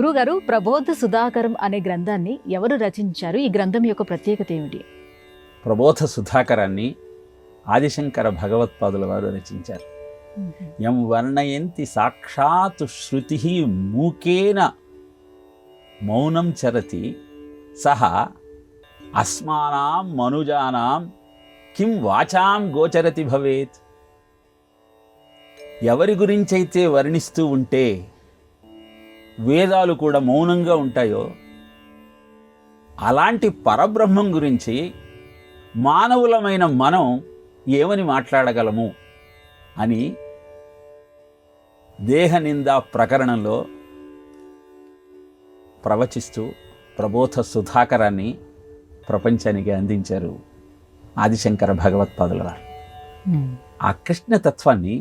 గురుగారు, ప్రబోధ సుధాకరం అనే గ్రంథాన్ని ఎవరు రచించారు? ఈ గ్రంథం యొక్క ప్రత్యేకత ఏమిటి? ప్రబోధ సుధాకరాన్ని ఆదిశంకర భగవత్పాదుల వారు రచించారు. యం వర్ణయంతి సాక్షాత్ శృతి మూకేన మౌనం చరతి సహ అస్మానాం మనుజానాం కిం వాచాం గోచరతి భవేత్. ఎవరి గురించైతే వర్ణిస్తూ ఉంటే వేదాలు కూడా మౌనంగా ఉంటాయో అలాంటి పరబ్రహ్మం గురించి మానవులమైన మనం ఏమని మాట్లాడగలము అని దేహనింద ప్రకరణంలో ప్రవచిస్తూ ప్రబోధ సుధాకరాన్ని ప్రపంచానికి అందించారు ఆదిశంకర భగవత్పాదుల వారు. ఆ కృష్ణతత్వాన్ని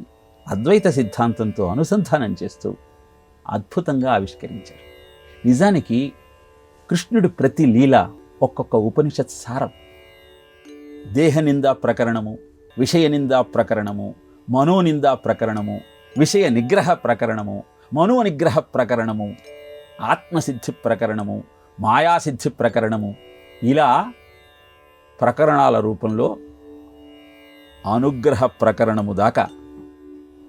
అద్వైత సిద్ధాంతంతో అనుసంధానం చేస్తూ అద్భుతంగా ఆవిష్కరించారు. నిజానికి కృష్ణుడి ప్రతి లీల ఒక్కొక్క ఉపనిషత్ సారం. దేహనిందా ప్రకరణము, విషయనిందా ప్రకరణము, మనోనిందా ప్రకరణము, విషయ నిగ్రహ ప్రకరణము, మనోనిగ్రహ ప్రకరణము, ఆత్మసిద్ధి ప్రకరణము, మాయాసిద్ధి ప్రకరణము, ఇలా ప్రకరణాల రూపంలో అనుగ్రహ ప్రకరణము దాకా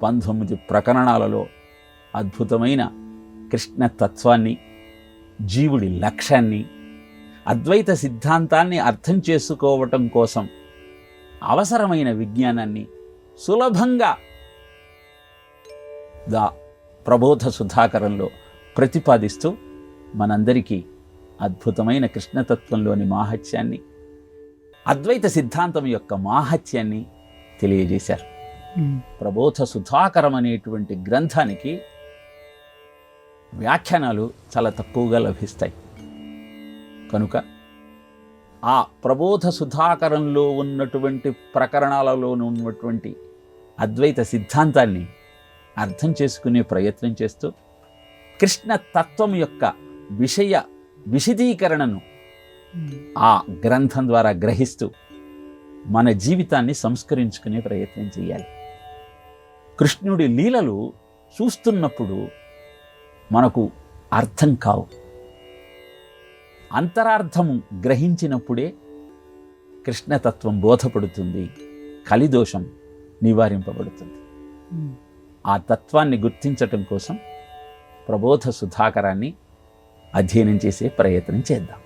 19 ప్రకరణాలలో అద్భుతమైన కృష్ణతత్వాన్ని, జీవుడి లక్ష్యాన్ని, అద్వైత సిద్ధాంతాన్ని అర్థం చేసుకోవటం కోసం అవసరమైన విజ్ఞానాన్ని సులభంగా ప్రబోధ సుధాకరంలో ప్రతిపాదిస్తూ మనందరికీ అద్భుతమైన కృష్ణతత్వంలోని మాహాత్యాన్ని, అద్వైత సిద్ధాంతం యొక్క మాహాత్యాన్ని తెలియజేశారు. ప్రబోధ సుధాకరం అనేటువంటి గ్రంథానికి వ్యాఖ్యానాలు చాలా తక్కువగా లభిస్తాయి. కనుక ఆ ప్రబోధ సుధాకరంలో ఉన్నటువంటి ప్రకరణాలలో ఉన్నటువంటి అద్వైత సిద్ధాంతాన్ని అర్థం చేసుకునే ప్రయత్నం చేస్తూ కృష్ణ తత్వం యొక్క విశదీకరణను ఆ గ్రంథం ద్వారా గ్రహిస్తూ మన జీవితాన్ని సంస్కరించుకునే ప్రయత్నం చేయాలి. కృష్ణుడి లీలలు చూస్తున్నప్పుడు మనకు అర్థం కావు. అంతరార్థము గ్రహించినప్పుడే కృష్ణతత్వం బోధపడుతుంది, కలిదోషం నివారింపబడుతుంది. ఆ తత్వాన్ని గుర్తించటం కోసం ప్రబోధ సుధాకరాన్ని అధ్యయనం చేసే ప్రయత్నం చేద్దాం.